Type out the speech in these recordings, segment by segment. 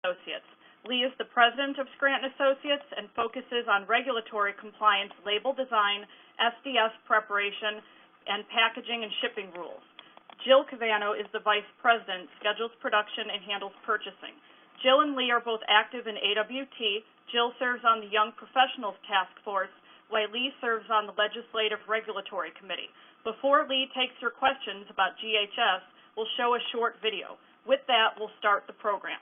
Associates. Lee is the president of Scranton Associates and focuses on regulatory compliance, label design, SDS preparation, and packaging and shipping rules. Jill Cavano is the vice president, schedules production, and handles purchasing. Jill and Lee are both active in AWT. Jill serves on the Young Professionals Task Force, while Lee serves on the Legislative Regulatory Committee. Before Lee takes your questions about GHS, we'll show a short video. With that, we'll start the program.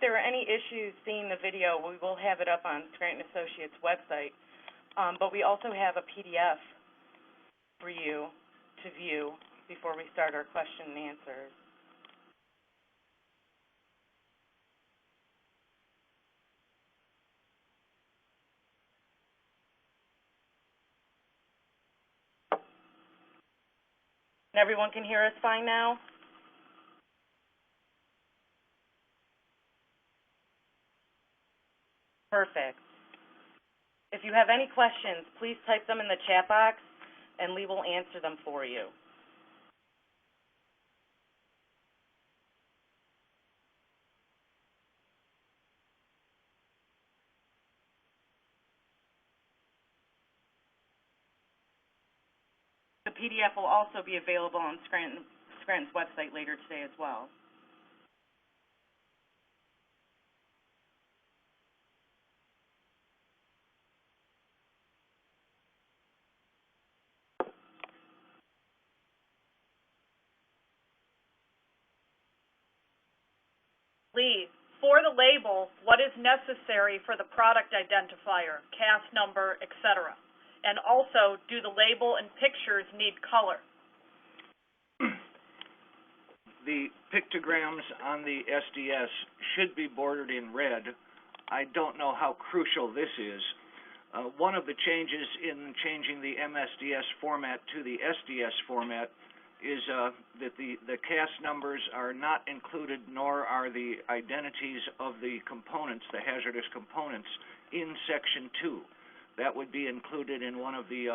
there are any issues seeing the video, we will have it up on Scranton Associates website, but we also have a PDF for you to view before we start our question and answers. And everyone can hear us fine now? Perfect. If you have any questions, please type them in the chat box, and Lee will answer them for you. The PDF will also be available on Scranton's website later today as well. Lee, for the label, what is necessary for the product identifier, CAS number, etc.? And also, do the label and pictures need color? The pictograms on the SDS should be bordered in red. I don't know how crucial this is. One of the changes in changing the MSDS format to the SDS format is that the CAS numbers are not included, nor are the identities of the components, the hazardous components, in Section 2. That would be included in one of the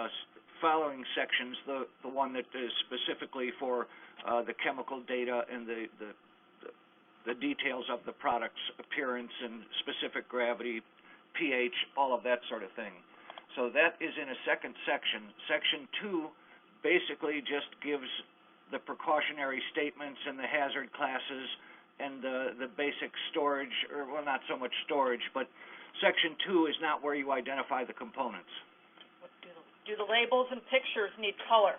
following sections, the one that is specifically for the chemical data and the details of the product's appearance and specific gravity, pH, all of that sort of thing. So that is in a second section. Section 2 basically just gives the precautionary statements and the hazard classes and the basic storage, or well, not so much storage, but Section 2 is not where you identify the components. Do the labels and pictures need color?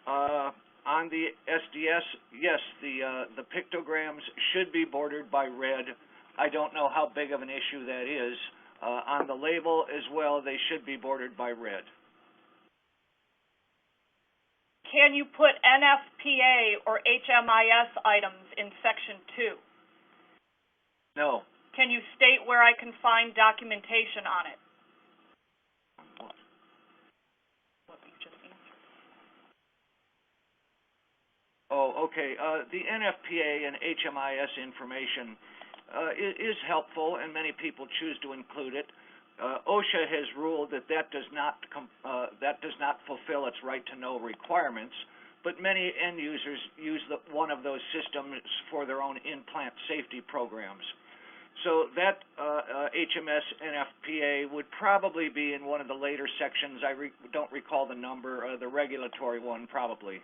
On the SDS, yes, the pictograms should be bordered by red. I don't know how big of an issue that is. On the label as well, they should be bordered by red. Can you put NFPA or HMIS items in Section 2? No. Can you state where I can find documentation on it? What you just answered. Oh, okay. The NFPA and HMIS information is helpful, and many people choose to include it. OSHA has ruled that does not fulfill its right-to-know requirements, but many end users use one of those systems for their own in-plant safety programs. So that HMS NFPA would probably be in one of the later sections. I don't recall the number, the regulatory one probably.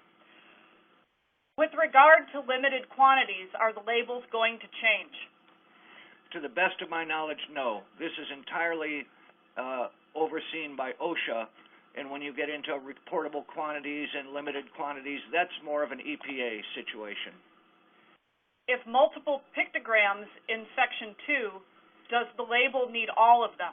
With regard to limited quantities, are the labels going to change? To the best of my knowledge, no. This is entirely overseen by OSHA, and when you get into reportable quantities and limited quantities, that's more of an EPA situation. If multiple pictograms in Section 2, does the label need all of them?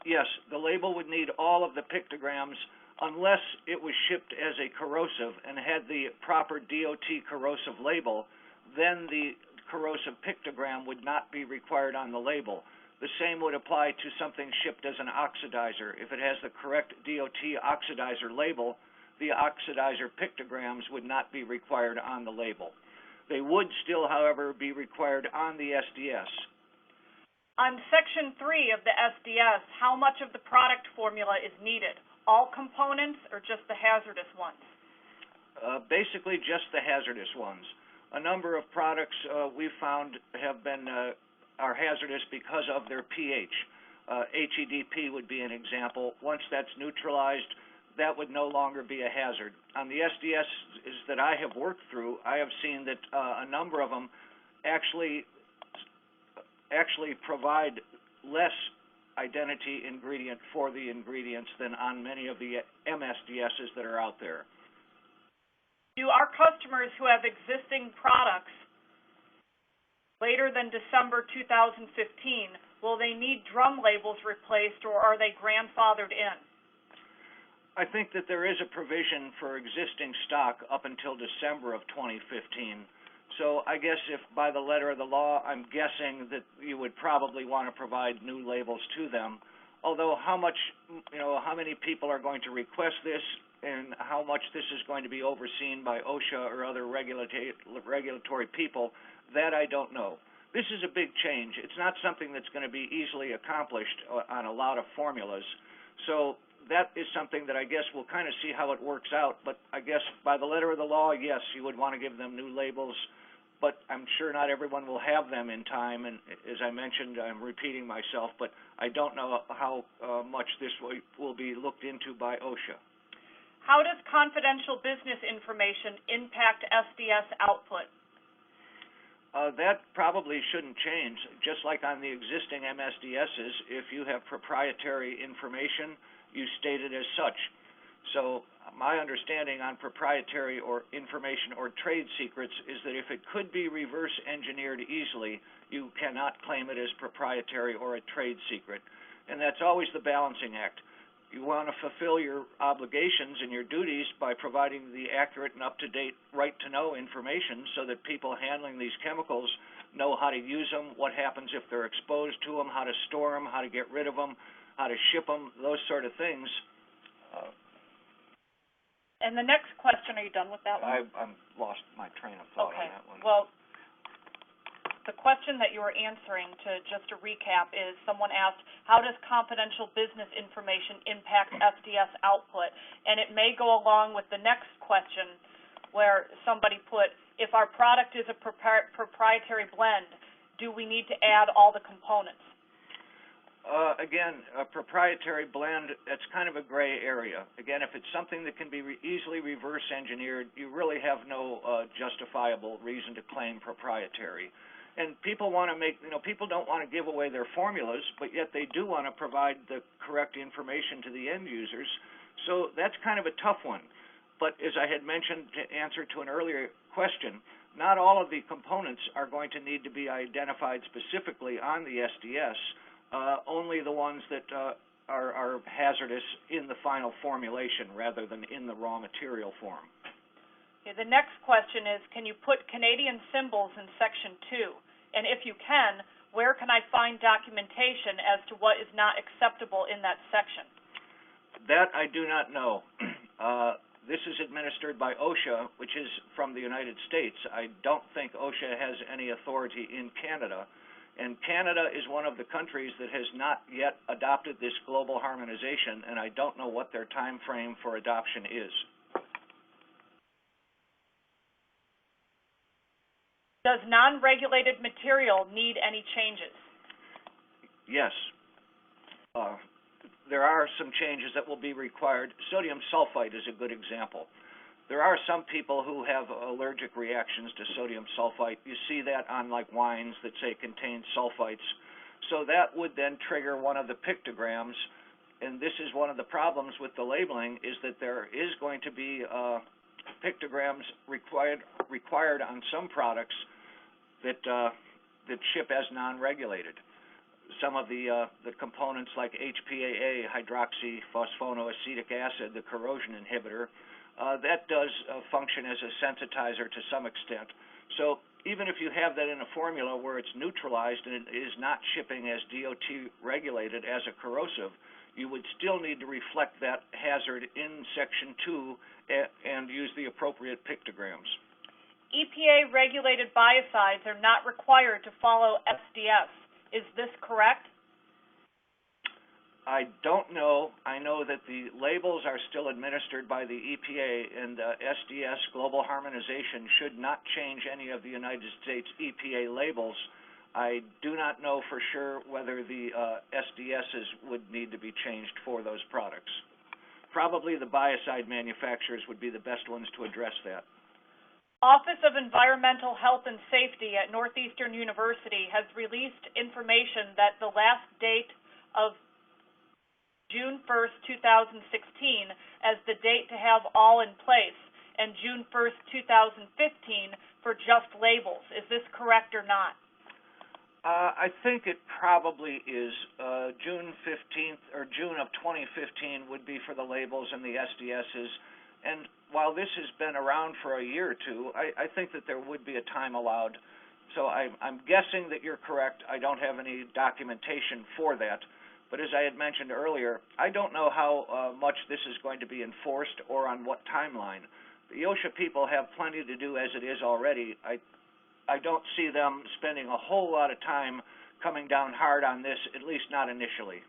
Yes, the label would need all of the pictograms unless it was shipped as a corrosive and had the proper DOT corrosive label. Then the corrosive pictogram would not be required on the label. The same would apply to something shipped as an oxidizer. If it has the correct DOT oxidizer label, the oxidizer pictograms would not be required on the label. They would still, however, be required on the SDS. On Section 3 of the SDS, how much of the product formula is needed? All components or just the hazardous ones? Basically just the hazardous ones. A number of products we've found are hazardous because of their pH. HEDP would be an example. Once that's neutralized, that would no longer be a hazard. On the SDS that I have worked through, I have seen that a number of them actually provide less identity ingredient for the ingredients than on many of the MSDSs that are out there. Do our customers who have existing products later than December 2015, will they need drum labels replaced, or are they grandfathered in? I think that there is a provision for existing stock up until December of 2015. So I guess if by the letter of the law, I'm guessing that you would probably want to provide new labels to them. Although how many people are going to request this and how much this is going to be overseen by OSHA or other regulatory people, that I don't know. This is a big change. It's not something that's going to be easily accomplished on a lot of formulas. So that is something that I guess we'll kind of see how it works out. But I guess by the letter of the law, yes, you would want to give them new labels. But I'm sure not everyone will have them in time. And as I mentioned, I'm repeating myself, but I don't know how much this will be looked into by OSHA. How does confidential business information impact SDS output? That probably shouldn't change. Just like on the existing MSDSs, if you have proprietary information, you state it as such. So my understanding on proprietary or information or trade secrets is that if it could be reverse engineered easily, you cannot claim it as proprietary or a trade secret. And that's always the balancing act. You want to fulfill your obligations and your duties by providing the accurate and up-to-date right-to-know information so that people handling these chemicals know how to use them, what happens if they're exposed to them, how to store them, how to get rid of them, how to ship them, those sort of things. And the next question, are you done with that one? I've lost my train of thought on that one. Well, the question that you were answering, just to recap, is someone asked, how does confidential business information impact SDS output? And it may go along with the next question where somebody put, if our product is a proprietary blend, do we need to add all the components? Again, a proprietary blend, that's kind of a gray area. Again, if it's something that can be easily reverse engineered, you really have no justifiable reason to claim proprietary. And people want to people don't want to give away their formulas, but yet they do want to provide the correct information to the end users. So that's kind of a tough one. But as I had mentioned to answer to an earlier question, not all of the components are going to need to be identified specifically on the SDS, only the ones that are hazardous in the final formulation rather than in the raw material form. Okay, the next question is, can you put Canadian symbols in Section 2? And if you can, where can I find documentation as to what is not acceptable in that section? That I do not know. This is administered by OSHA, which is from the United States. I don't think OSHA has any authority in Canada. And Canada is one of the countries that has not yet adopted this global harmonization, and I don't know what their time frame for adoption is. Does non-regulated material need any changes? Yes. There are some changes that will be required. Sodium sulfite is a good example. There are some people who have allergic reactions to sodium sulfite. You see that on like wines that say contain sulfites. So that would then trigger one of the pictograms. And this is one of the problems with the labeling, is that there is going to be pictograms required on some products that ship as non-regulated. Some of the components like HPAA, hydroxyphosphonoacetic acid, the corrosion inhibitor, that does function as a sensitizer to some extent. So even if you have that in a formula where it's neutralized and it is not shipping as DOT regulated as a corrosive, you would still need to reflect that hazard in Section 2 and use the appropriate pictograms. EPA-regulated biocides are not required to follow SDS. Is this correct? I don't know. I know that the labels are still administered by the EPA, and SDS global harmonization should not change any of the United States EPA labels. I do not know for sure whether the SDSs would need to be changed for those products. Probably the biocide manufacturers would be the best ones to address that. Office of Environmental Health and Safety at Northeastern University has released information that the last date of June 1st, 2016 as the date to have all in place, and June 1st, 2015 for just labels. Is this correct or not? I think it probably is. June 15th or June of 2015 would be for the labels and the SDSs. And while this has been around for a year or two, I think that there would be a time allowed. So I'm guessing that you're correct. I don't have any documentation for that. But as I had mentioned earlier, I don't know how much this is going to be enforced or on what timeline. The OSHA people have plenty to do as it is already. I don't see them spending a whole lot of time coming down hard on this, at least not initially.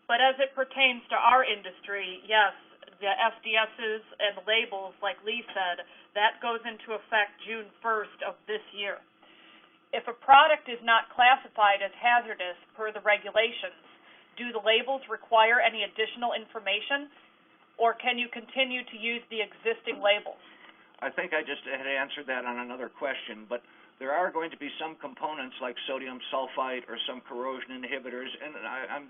But as it pertains to our industry, yes, the SDSs and the labels, like Lee said, that goes into effect June 1st of this year. If a product is not classified as hazardous per the regulations, do the labels require any additional information, or can you continue to use the existing labels? I think I just had answered that on another question, but there are going to be some components like sodium sulfite or some corrosion inhibitors, and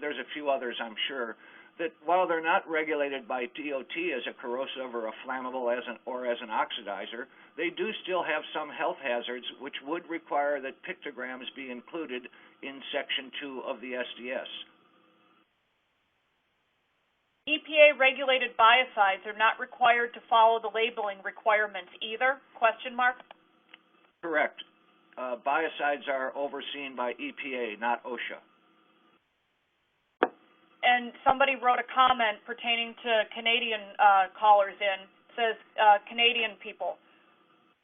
there's a few others, I'm sure, that while they're not regulated by DOT as a corrosive or a flammable or as an oxidizer, they do still have some health hazards which would require that pictograms be included in Section 2 of the SDS. EPA-regulated biocides are not required to follow the labeling requirements either? ? Correct. Biocides are overseen by EPA, not OSHA. And somebody wrote a comment pertaining to Canadian callers in, says, Canadian people,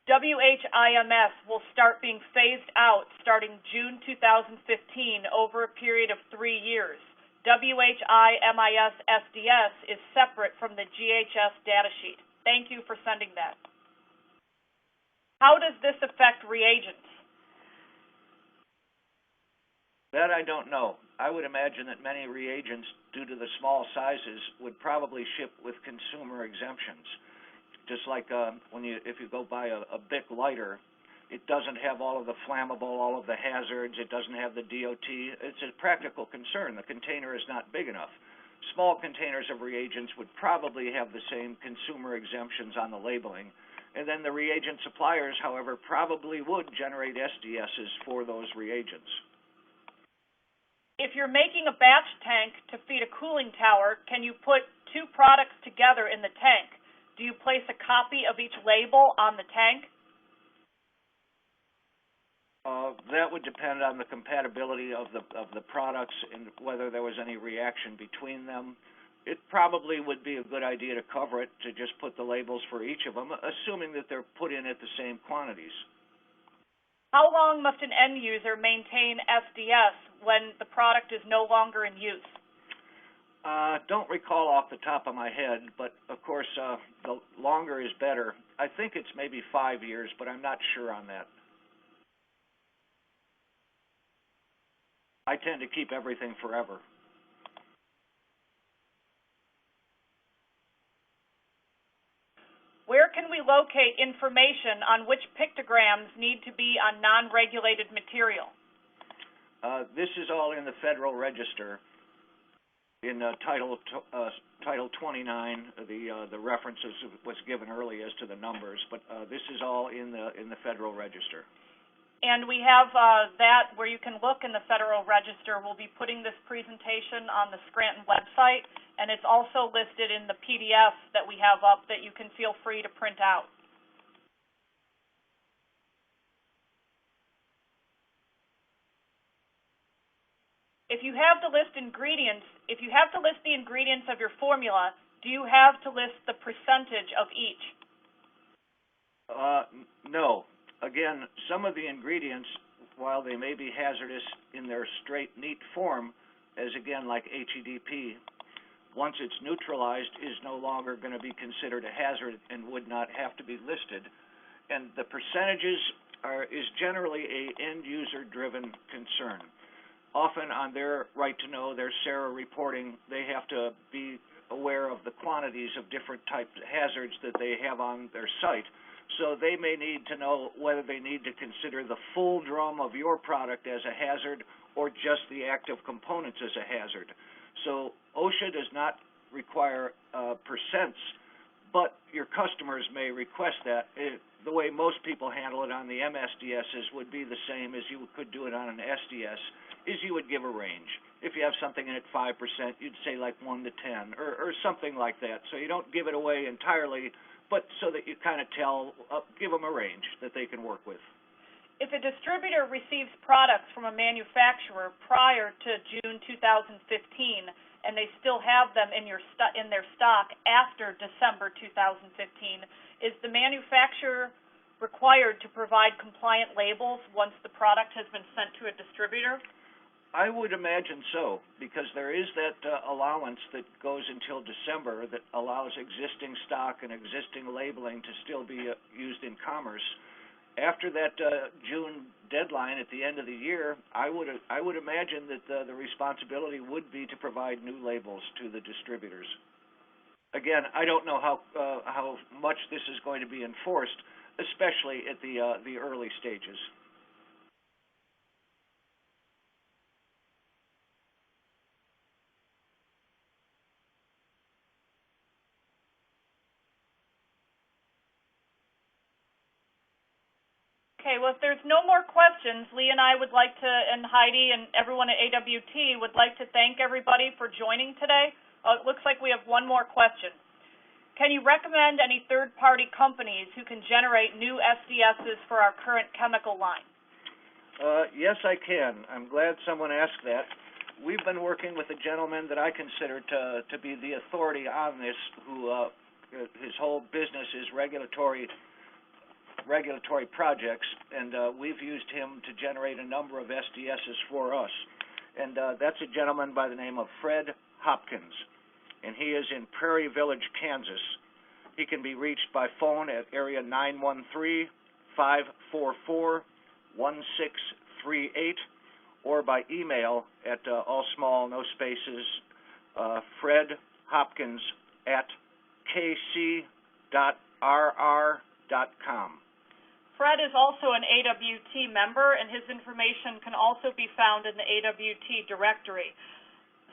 WHIMS will start being phased out starting June 2015 over a period of 3 years. WHIMIS SDS is separate from the GHS data sheet. Thank you for sending that. How does this affect reagents? That I don't know. I would imagine that many reagents, due to the small sizes, would probably ship with consumer exemptions. Just like if you go buy a Bic lighter, it doesn't have all of the flammable, all of the hazards. It doesn't have the DOT. It's a practical concern. The container is not big enough. Small containers of reagents would probably have the same consumer exemptions on the labeling. And then the reagent suppliers, however, probably would generate SDSs for those reagents. If you're making a batch tank to feed a cooling tower, can you put two products together in the tank? Do you place a copy of each label on the tank? That would depend on the compatibility of the products and whether there was any reaction between them. It probably would be a good idea to cover it, to just put the labels for each of them, assuming that they're put in at the same quantities. How long must an end user maintain SDS when the product is no longer in use? Don't recall off the top of my head, but of course the longer is better. I think it's maybe 5 years, but I'm not sure on that. I tend to keep everything forever. Where can we locate information on which pictograms need to be on non-regulated material? This is all in the Federal Register. In Title 29, the references was given early as to the numbers, but this is all in the Federal Register. And we have that where you can look in the Federal Register. We'll be putting this presentation on the Scranton website, and it's also listed in the PDF that we have up that you can feel free to print out. If you have to list ingredients, if you have to list the ingredients of your formula, do you have to list the percentage of each? No. Again, some of the ingredients, while they may be hazardous in their straight, neat form, as again like HEDP, once it's neutralized, is no longer going to be considered a hazard and would not have to be listed. And the percentages is generally a end-user-driven concern. Often on their right to know, their SARA reporting, they have to be aware of the quantities of different types of hazards that they have on their site. So they may need to know whether they need to consider the full drum of your product as a hazard or just the active components as a hazard. So OSHA does not require percents, but your customers may request that. the way most people handle it on the MSDSs would be the same as you could do it on an SDS, is you would give a range. If you have something in at 5%, you'd say like 1 to 10 or something like that. So you don't give it away entirely, but so that you kind of give them a range that they can work with. If a distributor receives products from a manufacturer prior to June 2015 and they still have them in their stock after December 2015, is the manufacturer required to provide compliant labels once the product has been sent to a distributor? I would imagine so, because there is that allowance that goes until December that allows existing stock and existing labeling to still be used in commerce. After that June deadline at the end of the year, I would imagine that the responsibility would be to provide new labels to the distributors. Again, I don't know how much this is going to be enforced, especially at the early stages. Okay, well, if there's no more questions, Lee and I would like to, and Heidi and everyone at AWT would like to thank everybody for joining today. It looks like we have one more question. Can you recommend any third-party companies who can generate new SDSs for our current chemical line? Yes, I can. I'm glad someone asked that. We've been working with a gentleman that I consider to be the authority on this, who his whole business is regulatory projects, and we've used him to generate a number of SDSs for us. And that's a gentleman by the name of Fred Hopkins, and he is in Prairie Village, Kansas. He can be reached by phone at area 913-544-1638, or by email at all small, no spaces, Fred Hopkins at kc.rr.com. Fred is also an AWT member, and his information can also be found in the AWT directory.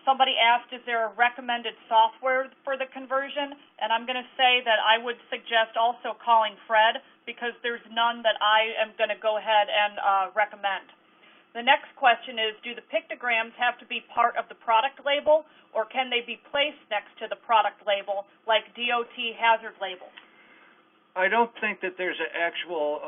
Somebody asked, is there a recommended software for the conversion? And I'm going to say that I would suggest also calling Fred, because there's none that I am going to go ahead and recommend. The next question is, do the pictograms have to be part of the product label, or can they be placed next to the product label, like DOT hazard labels? I don't think that there's an actual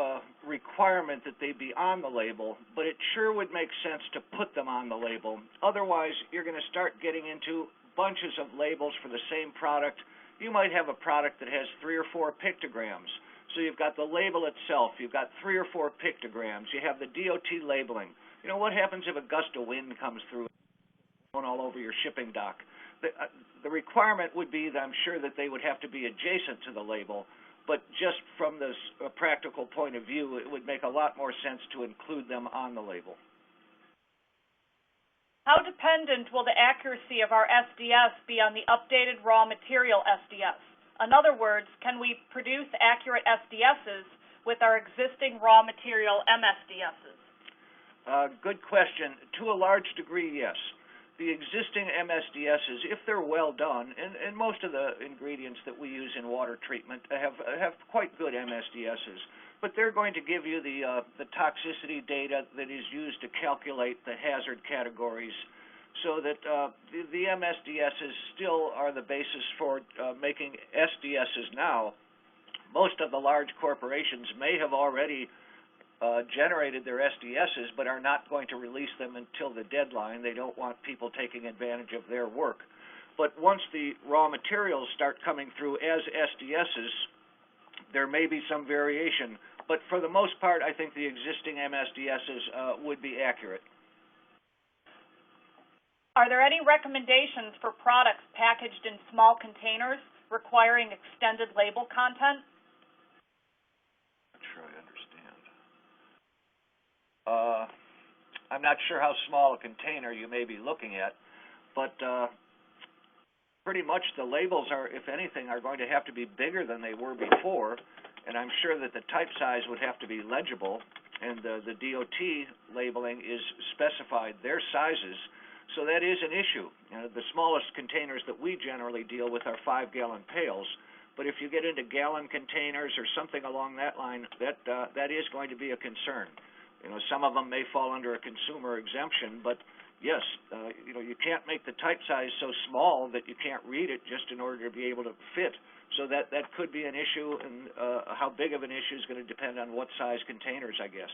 requirement that they be on the label, but it sure would make sense to put them on the label. Otherwise, you're going to start getting into bunches of labels for the same product. You might have a product that has 3 or 4 pictograms. So you've got the label itself, you've got 3 or 4 pictograms, you have the DOT labeling. You know, what happens if a gust of wind comes through and all over your shipping dock? The requirement would be that I'm sure that they would have to be adjacent to the label, but just from this practical point of view, it would make a lot more sense to include them on the label. How dependent will the accuracy of our SDS be on the updated raw material SDS? In other words, can we produce accurate SDSs with our existing raw material MSDSs? Good question. To a large degree, yes. The existing MSDSs, if they're well done, and most of the ingredients that we use in water treatment have quite good MSDSs, but they're going to give you the toxicity data that is used to calculate the hazard categories, so that the MSDSs still are the basis for making SDSs now. Most of the large corporations may have already generated their SDSs, but are not going to release them until the deadline. They don't want people taking advantage of their work. But once the raw materials start coming through as SDSs, there may be some variation. But for the most part, I think the existing MSDSs would be accurate. Are there any recommendations for products packaged in small containers requiring extended label content? I'm not sure how small a container you may be looking at, but pretty much the labels are, if anything, are going to have to be bigger than they were before, and I'm sure that the type size would have to be legible, and the DOT labeling is specified their sizes, so that is an issue. The smallest containers that we generally deal with are 5-gallon pails, But if you get into gallon containers or something along that line, that is going to be a concern. You know, some of them may fall under a consumer exemption, but yes, you know, you can't make the type size so small that you can't read it just in order to be able to fit. So that could be an issue, and how big of an issue is going to depend on what size containers, I guess.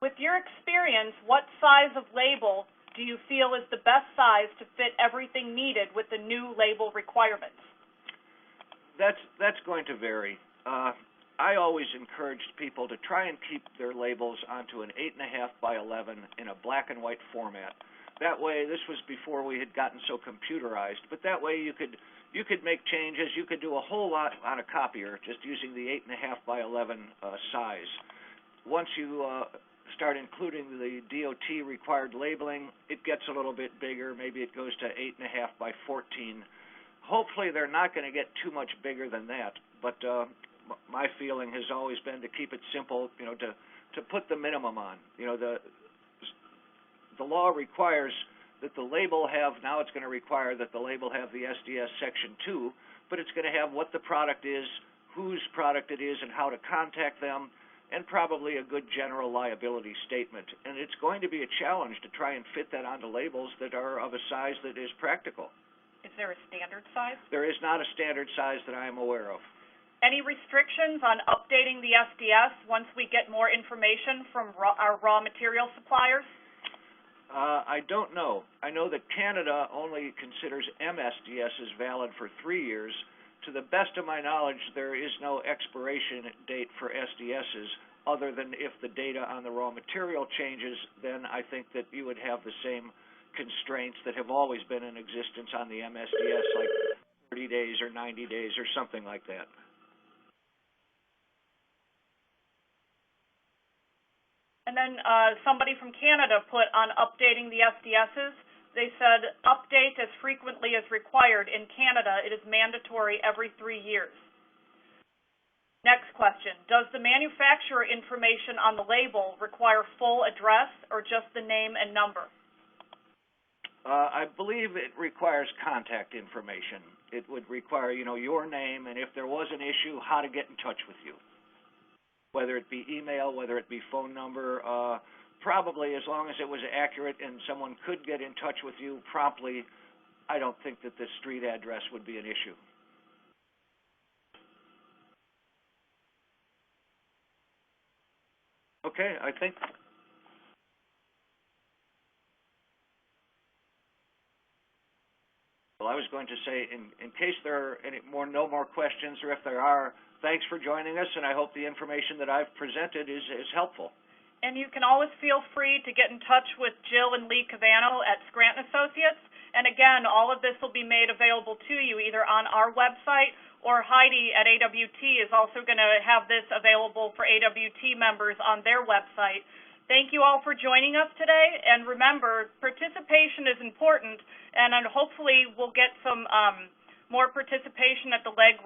With your experience, what size of label do you feel is the best size to fit everything needed with the new label requirements? That's going to vary. I always encouraged people to try and keep their labels onto an 8.5 by 11 in a black and white format. That way, this was before we had gotten so computerized, but that way you could make changes. You could do a whole lot on a copier just using the 8.5 by 11 size. Once you start including the DOT required labeling, it gets a little bit bigger. Maybe it goes to 8.5 by 14. Hopefully, they're not going to get too much bigger than that, but my feeling has always been to keep it simple, you know, to put the minimum on. You know, the law requires that the label now it's going to require that the label have the SDS Section 2, but it's going to have what the product is, whose product it is, and how to contact them, and probably a good general liability statement. And it's going to be a challenge to try and fit that onto labels that are of a size that is practical. Is there a standard size? There is not a standard size that I am aware of. Any restrictions on updating the SDS once we get more information from our raw material suppliers? I don't know. I know that Canada only considers MSDS as valid for 3 years. To the best of my knowledge, there is no expiration date for SDSs other than if the data on the raw material changes, then I think that you would have the same constraints that have always been in existence on the MSDS, like 30 days or 90 days or something like that. And then somebody from Canada put on updating the SDSs, they said, update as frequently as required. In Canada, it is mandatory every 3 years. Next question, does the manufacturer information on the label require full address or just the name and number? I believe it requires contact information. It would require, you know, your name, and if there was an issue, how to get in touch with you. Whether it be email, whether it be phone number, probably as long as it was accurate and someone could get in touch with you promptly, I don't think that the street address would be an issue. Okay, I think. Well, I was going to say, in case there are no more questions, or if there are, thanks for joining us, and I hope the information that I've presented is helpful. And you can always feel free to get in touch with Jill and Lee Cavano at Scranton Associates. And again, all of this will be made available to you either on our website, or Heidi at AWT is also going to have this available for AWT members on their website. Thank you all for joining us today, and remember, participation is important, and hopefully we'll get some more participation at the Reg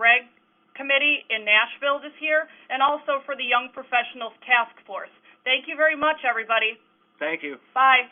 Committee in Nashville this year, and also for the Young Professionals Task Force. Thank you very much, everybody. Thank you. Bye.